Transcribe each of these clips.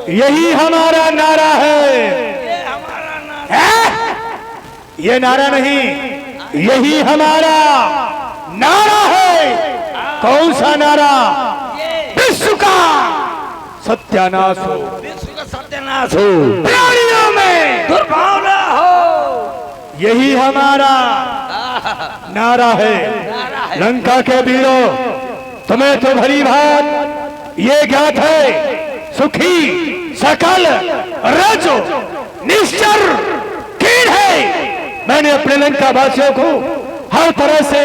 यही हमारा नारा है। ये हमारा नारा ये नारा नहीं, यही हमारा नारा है। कौन सा नारा? विश्व का सत्यानाश हो, विश्व का सत्यानाश हो, प्राणियों में दुर्भावना हो, यही हमारा नारा है। लंका के वीरों, तुम्हें तो भली भात ये ज्ञात है, सुखी सकल रजो निश्चर कीड़ है। मैंने अपने लंका वासियों को हर तरह से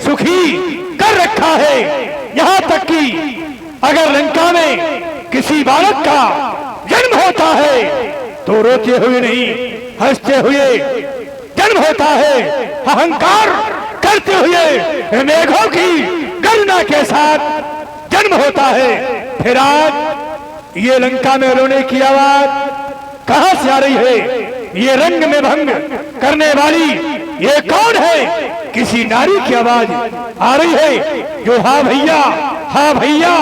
सुखी कर रखा है। यहाँ तक कि अगर लंका में किसी बालक का जन्म होता है तो रोते हुए नहीं, हंसते हुए जन्म होता है। अहंकार करते हुए मेघों की गणना के साथ जन्म होता है। फिर आज ये लंका में रोने की आवाज कहां से आ रही है? ये रंग में भंग करने वाली ये कौन है? किसी नारी की आवाज आ रही है जो हाँ भैया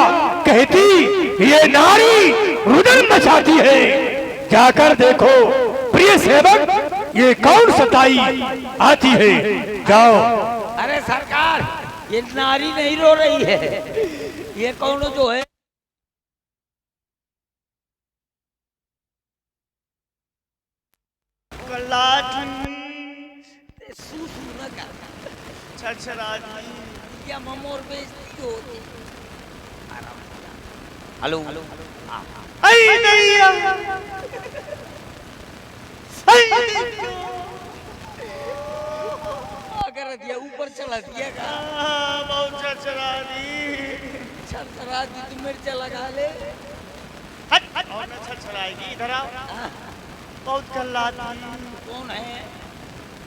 कहती ये नारी रुदन मचाती है। जाकर देखो प्रिय सेवक, ये कौन सताई आती है? जाओ। अरे सरकार, ये नारी नहीं रो रही है, ये कौन जो है क्या ममोर बेइज्जती होती। हेलो अगर दिया ऊपर चला दिया का बहुत चरचरा दी तू मिर्चा लगा ले। और न चरचराएगी। इधर आओ। बहुत कल्लाती। कौन है?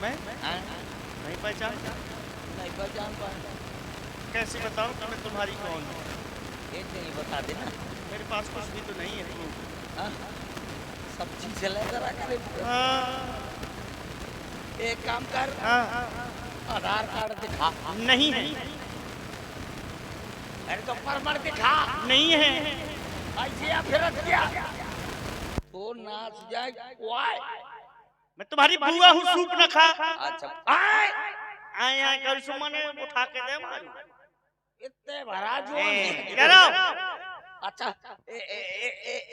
मैं हाँ? नहीं पहचान। नहीं पहचान पाए। कैसे बताऊं कि मैं तुम्हारी कौन हूँ? एक नहीं बता देना। मेरे पास कुछ भी तो नहीं है तू। हाँ? सब चीजें लेकर आकर एक काम कर, आधार कार्ड दिखा। नहीं है। अरे तो परमर दिखा। नहीं है। ऐसे या फिर क्या? तो नाच जाए वाई। मैं तुम्हारी बुआ हूँ, सूप न खा। अच्छा आए कर सुमन उठा के दे मारू। इतने भरा जो अच्छा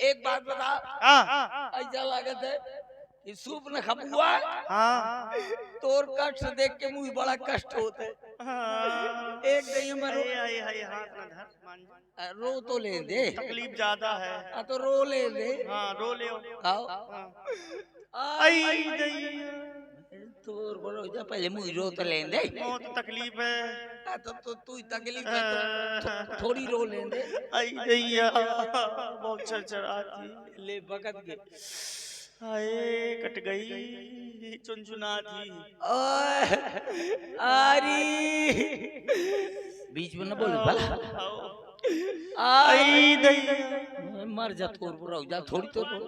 एक बात बता। ऐसा लागत है कि सूप न खपुआ। हाँ। तोर कष्ट देख के मुझे बड़ा कष्ट होते। एक दिन में रो तो ले दे, तकलीफ ज्यादा है। तो रो ले दे। हाँ रो ले। आओ तोर बोलो जा पहले मुझे रो तो ले दे। बहुत तकलीफ है। तो तू तकलीफ है तो थोड़ी रो ले दे। आई दैया बहुत चरचराती। ले भगत के हाय कट गई चुनचुना थी। आरी बीच में न बोल भला। आई दैया मर जा तोर रो जा थोड़ी तो रो।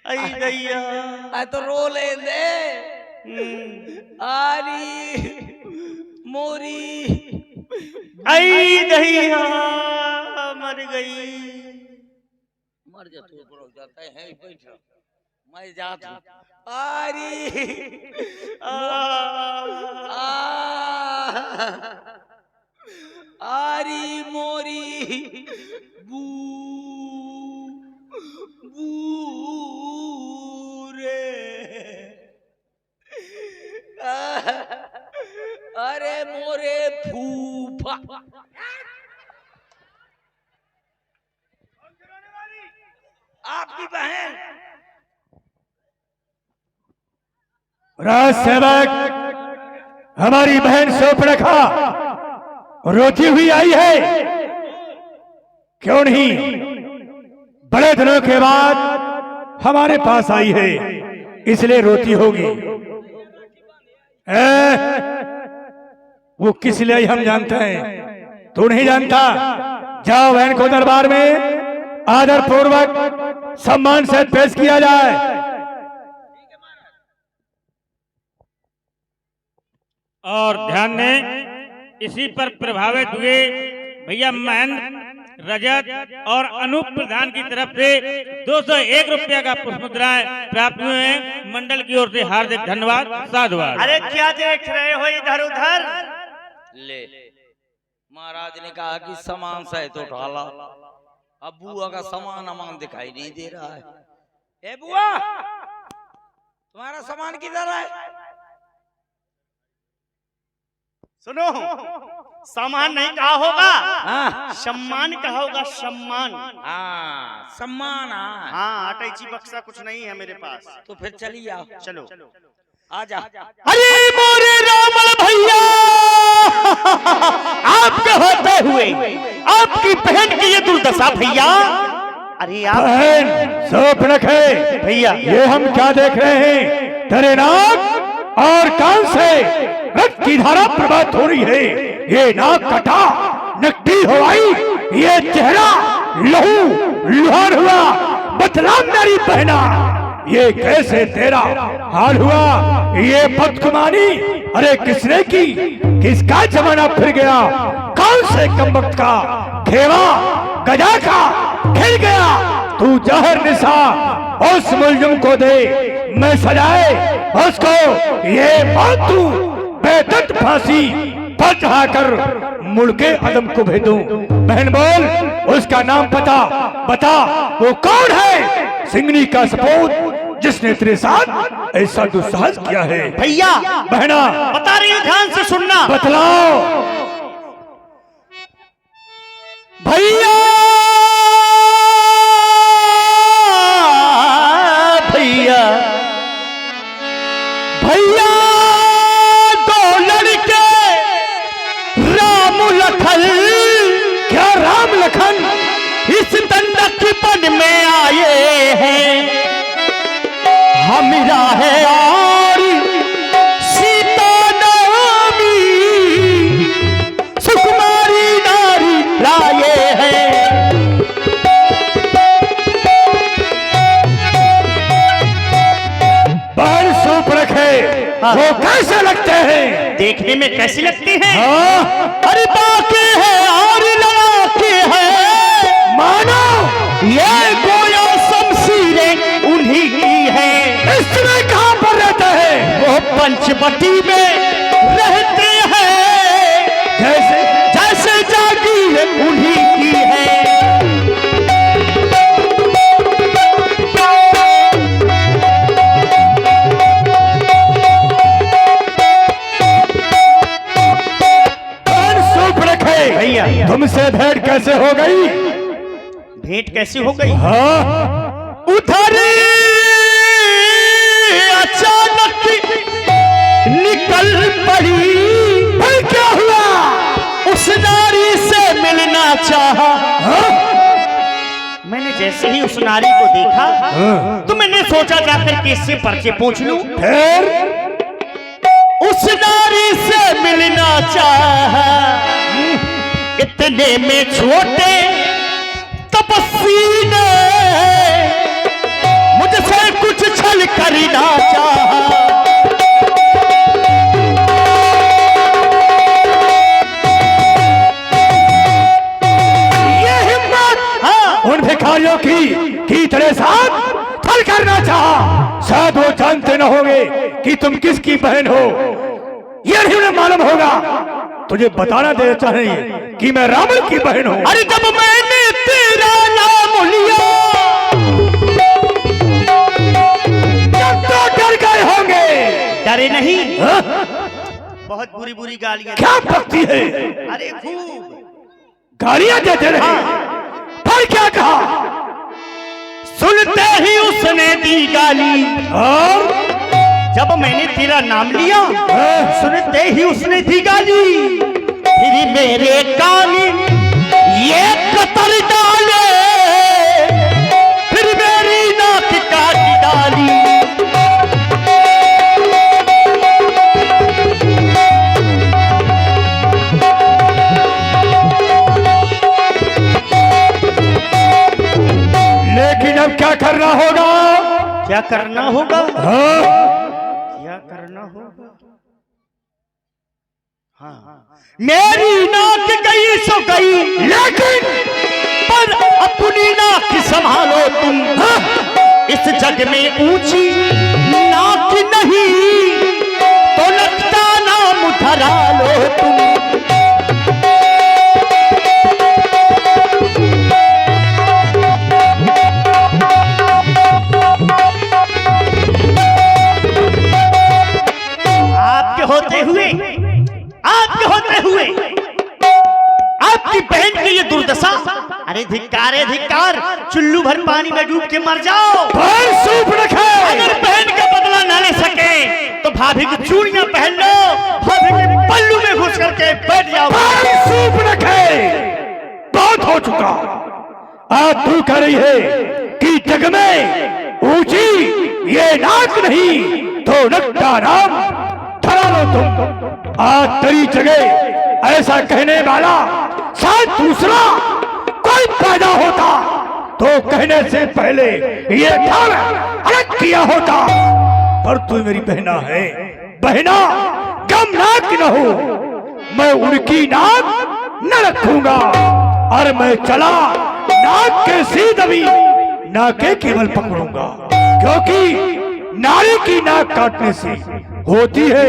आई दैया तो रो ले दे। आरी मोरी आई दैया मर गई। मर जा तू रो जाता है बैठ मैं जाता हूं। आरी आरी मोरी बू रे। अरे मोरे फूफा आपकी बहन राज सेवक, हमारी बहन शूर्पणखा रोती हुई आई है। क्यों नहीं? बड़े दिनों के बाद हमारे पास आई है, इसलिए रोती होगी। वो किस लिए आई हम जानते हैं, तू नहीं जानता। जाओ बहन को दरबार में आदर पूर्वक सम्मान से पेश किया जाए। और ध्यान दें, इसी पर प्रभावित हुए भैया महेंद्र रजत और अनूप प्रधान की तरफ से 201 रुपया का पुष्पमुद्राएं प्राप्त हुए हैं। मंडल की ओर से हार्दिक धन्यवाद, साधुवाद। अरे क्या देख रहे हो इधर उधर? ले महाराज ने कहा कि सामान सहित उठा ला। अब बुआ का सामान अमान दिखाई नहीं दे रहा है। ए बुआ, तुम्हारा सामान किधर है? सुनो, सामान नहीं कहा होगा, हाँ सम्मान कहा होगा, सम्मान। हाँ सम्मान। हाँ, अटैची बक्सा कुछ नहीं है मेरे पास। तो फिर चलिए आओ। चलो आजा। अरे मोरे रामल भैया, आपके होते हुए आपकी बहन की ये दुर्दशा भैया। अरे आप बहन सौंप रखे भैया, ये हम क्या देख रहे हैं? तेरे नाक और कान से रक्त की धारा प्रवाहित हो रही है। ये नाक कटा, नकटी हो आई, ये चेहरा लहू लुहार हुआ। बतला मेरी बहना, ये कैसे तेरा हाल हुआ? ये बदगुमानी अरे किसने की? किसका जमाना फिर गया? कौन से कमबख्त का खेवा गजा का खेल गया? तू जहर निशा उस मुलजिम को दे, मैं सजाए उसको ये मौत दूं। बेदर्द फांसी पर चढ़ाकर मुड़के अदम को भेजूं। बहन बोल, उसका नाम पता बता, वो कौन है? सिंगनी का सपूत जिसने तेरे साथ ऐसा दुस्साहस किया है। भैया बहना बता रही हूँ, ध्यान से सुनना। बतलाओ भैया। भैया भैया, दो लड़के राम लखन, क्या राम लखन इस दंडक वन में आए हैं। हमीरा है और सीता नामी सुकुमारी नारी लाए हैं। बाल सूप रखे, वो कैसे लगते हैं? देखने में कैसी लगती है? हाँ? अरे बाकी है और लड़ाके हैं। मानो ये गोया शमशीरें उन्हीं की है। इसमें कहाँ पर रहते हैं? वो पंचवटी में रहते हैं। जैसे जैसे जागीर उन्हीं की है। भैया तुमसे भेंट कैसे हो गई? भेंट कैसी हो गई? हाँ, उधर अचानक निकल पड़ी। फिर क्या हुआ? उस नारी से मिलना चाहा। हाँ? मैंने जैसे ही उस नारी को देखा तो मैंने सोचा जाकर के इससे परिचय पूछ लूं। फिर उस नारी से मिलना चाहा। इतने में छोटे तपस्वी ने मुझसे कुछ छल करना चाहा। ये हिम्मत उन भिखारियों की तेरे साथ छल करना चाहा। शायद वो जानते न होंगे कि तुम किसकी बहन हो। ये नहीं उन्हें मालूम होगा। तुझे बताना देना चाहिए कि मैं रावण की बहन हूँ। अरे जब मैंने तेरा नाम लिया तब तो डर गए होंगे। डरे नहीं? हाँ? बहुत बुरी बुरी गालियां। क्या भक्ति है? अरे खूब गालियां देते रहे। फिर क्या कहा? सुनते ही उसने दी गाली। और जब मैंने तेरा नाम लिया सुनते ही उसने दी गाली। फिर मेरे कान ये कतर डाले, फिर मेरी नाक काट डाली। लेकिन अब क्या करना होगा? क्या करना होगा? हाँ? क्या करना होगा? मेरी नाक गई सो गई, लेकिन पर अपनी नाक संभालो तुम। इस जग में ऊंची नाक नहीं तो लगता नाम धरा लो तुम। आपके होते हुए आपकी बहन की ये दुर्दशा। अरे धिक्कार है धिक्कार, चुल्लू भर पानी में डूब के मर जाओ। अगर बहन का बदला न ले सके तो भाभी की चूड़ियां पहन लो, भाभी के पल्लू में घुस करके बैठ जाओ। बहुत हो चुका। आज तू कह रही है कि जग में ऊंची ये नाक नहीं तो नकटा नाम धरा लो तुम। आज तेरी जगह ऐसा कहने वाला शायद दूसरा कोई पैदा होता तो कहने से पहले ये धड़ अलग किया होता, पर तू मेरी बहना है। बहना कम नाक न हो, मैं उनकी नाक न रखूंगा और मैं चला नाक के सीध भी नाके केवल पकड़ूंगा, क्योंकि नारी की नाक काटने से होती है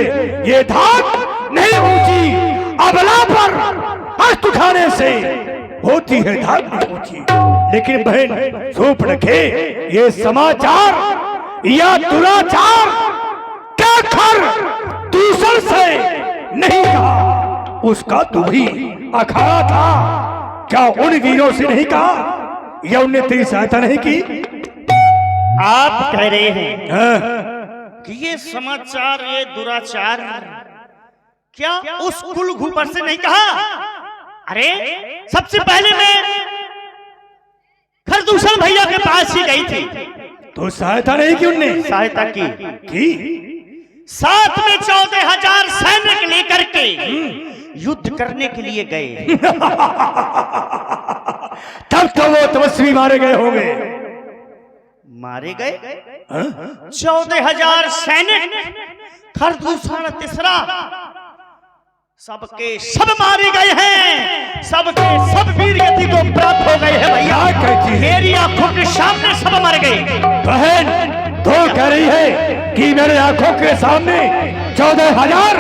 ये धाक नहीं ऊंची, अबला पर हस्त उठाने से होती है धाक नहीं ऊंची। लेकिन बहन सूप रखे ये समाचार या दुराचार क्या खर दूसर से नहीं कहा, उसका तू ही अखाड़ा था। क्या उन वीरों से नहीं कहा या उनने तेरी सहायता नहीं की? आप कह रहे हैं कि ये समाचार ये दुराचार क्या उस कुल घुपर से नहीं कहा? अरे सबसे पहले मैं खरदूषण भैया के पास ही गई थी। तो सहायता नहीं की उनने? सहायता की साथ में 14,000 सैनिक लेकर के युद्ध करने के लिए गए। तब तो वो तपस्वी मारे गए होंगे। मारे गए 14,000 सैनिक, खरदूषण तीसरा, सबके सब मारे गए हैं, सबके सब वीर गति को प्राप्त हो गए हैं। भैया मेरी आंखों के सामने सब मर गए। बहन तो कह रही है कि मेरे आंखों के सामने 14,000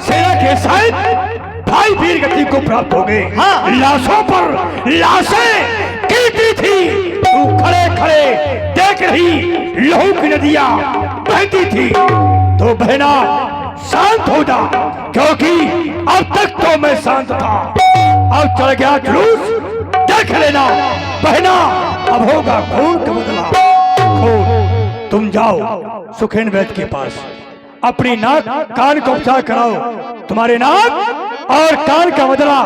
सेना के साथ भाई वीर गति को प्राप्त हो गए। हाँ। लाशों पर लाशें गिरती थी, तू खड़े खड़े देख रही लहू की नदियां बहती थी। तो बहना शांत हो जा, क्योंकि अब तक तो मैं शांत था, अब चढ़ गया जुलूस देख लेना। बहना अब होगा खून का बदला। तुम जाओ सुखेन वैद्य के पास, अपनी नाक कान का उपचार कराओ। तुम्हारे नाक और कान का बदला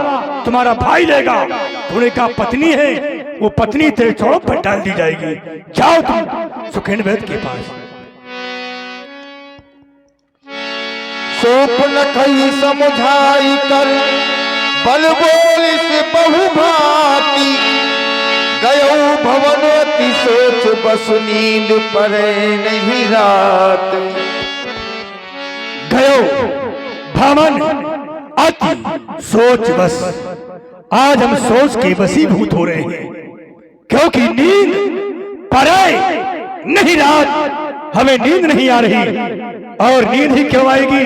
तुम्हारा भाई लेगा। तूने कहा पत्नी है, वो पत्नी तेरे चौक पर डाल दी जाएगी। जाओ तुम सुखेन वैद्य के पास। सोपन कई समझाई कर बल बोली से बहुभाती, गयो भवन अति सोच बस नींद पड़े नहीं रात। गयो भवन अति सोच बस, आज हम सोच के वशीभूत हो रहे हैं, क्योंकि नींद पड़े नहीं रात। हमें नींद नहीं आ रही, और नींद ही क्यों आएगी?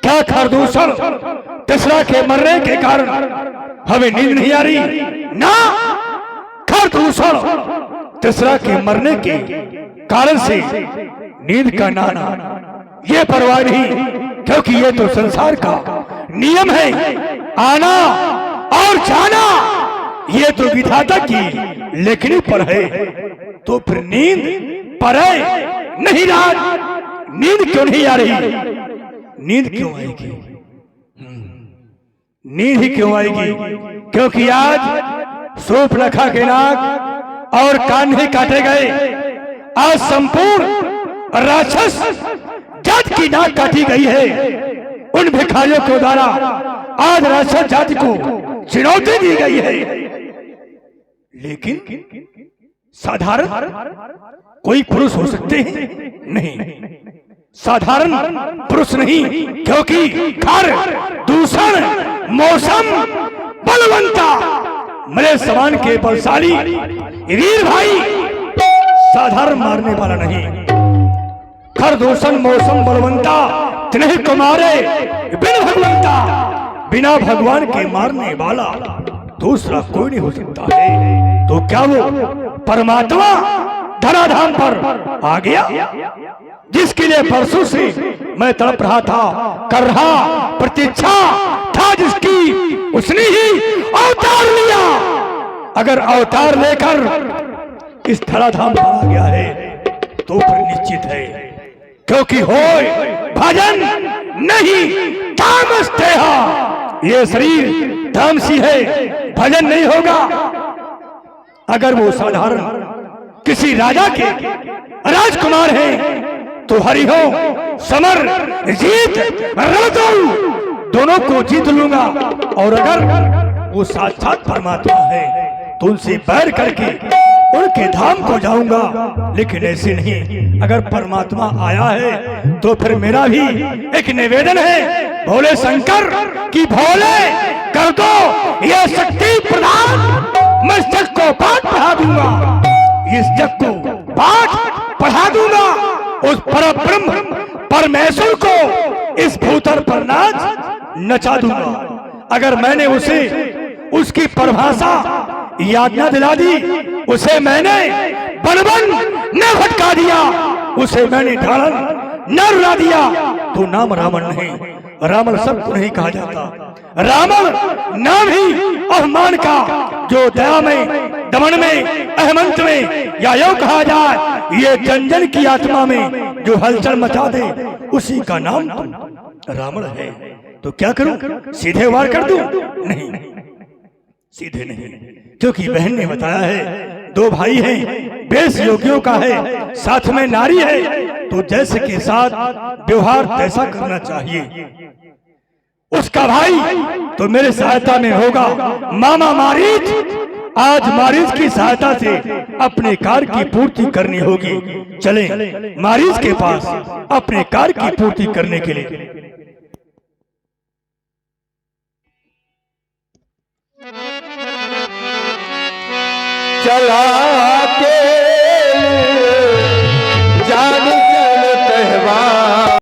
क्या खरदूषण तीसरा के मरने के कारण हमें नींद नहीं आ रही? ना, खरदूषण तीसरा के मरने के कारण से नींद का नाना ये परवाह नहीं, क्योंकि ये तो संसार का नियम है। आना और जाना ये तो विधाता की लेखनी पर है। तो फिर नींद पड़े नहीं रात, नींद क्यों नहीं आ रही? नींद क्यों आएगी? नींद ही क्यों आएगी? क्योंकि आज सूप रखा के नाक और कान नहीं काटे गए। आज संपूर्ण राक्षस जात की नाक काटी गई है। उन भिखारियों के द्वारा आज राक्षस जाति को चुनौती दी गई है। लेकिन साधारण कोई पुरुष हो सकते हैं? नहीं, साधारण पुरुष नहीं, क्योंकि खर दूषण मौसम बलवंता मेरे समान के बलशाली वीर भाई साधारण मारने वाला नहीं। खर दूषण मौसम बलवंता तिन्हीं को मारे बिन भगवंता, बिना भगवान के मारने वाला दूसरा कोई नहीं हो सकता है। तो क्या वो परमात्मा धराधाम पर आ गया जिसके लिए परसों से मैं तड़प रहा था, कर रहा प्रतीक्षा था, जिसकी उसने ही अवतार लिया। अगर अवतार लेकर इस धराधाम पर आ गया है तो फिर निश्चित है, क्योंकि होय भजन नहीं तामस देहा, ये शरीर तामसी है, भजन नहीं होगा। अगर वो साधारण किसी राजा के राजकुमार हैं तो हरि हो समर जीत रणदौ दोनों को जीत लूंगा। और अगर वो साक्षात परमात्मा है तो उनसे बैर करके उनके धाम को जाऊंगा, लेकिन ऐसे नहीं। अगर परमात्मा आया है तो फिर मेरा भी एक निवेदन है, भोले शंकर की भोले कर दो ये शक्ति प्रदान, मैं इस जग को पाठ पढ़ा दूंगा, इस जग को पाठ पढ़ा दूंगा। उस परब्रह्म परमेश्वर को इस भूतल पर नाच नचा दूंगा। अगर मैंने उसे उसकी परिभाषा याद न दिला दी, उसे मैंने बन न भटका दिया, उसे मैंने ढालन न रुला दिया, तो नाम रावण नहीं, रावण सबको नहीं कहा जाता। रावण नाम ही अभिमान का, जो दया में दमन में अहमंत में या यूं कहा जाए ये जन जन की आत्मा में जो हलचल मचा दे उसी का नाम तो रावण है। तो क्या करूं, सीधे वार कर दूं? नहीं, सीधे नहीं, क्योंकि बहन ने बताया है दो भाई हैं, बेस योगियों का है, साथ में नारी है, तो जैसे के साथ व्यवहार तैसा करना चाहिए। उसका भाई तो मेरे सहायता में होगा, मामा मारीच, आज मारीच की सहायता से अपने कार्य की पूर्ति करनी होगी। चलें मारीच के पास अपने कार्य की पूर्ति करने के लिए। चला के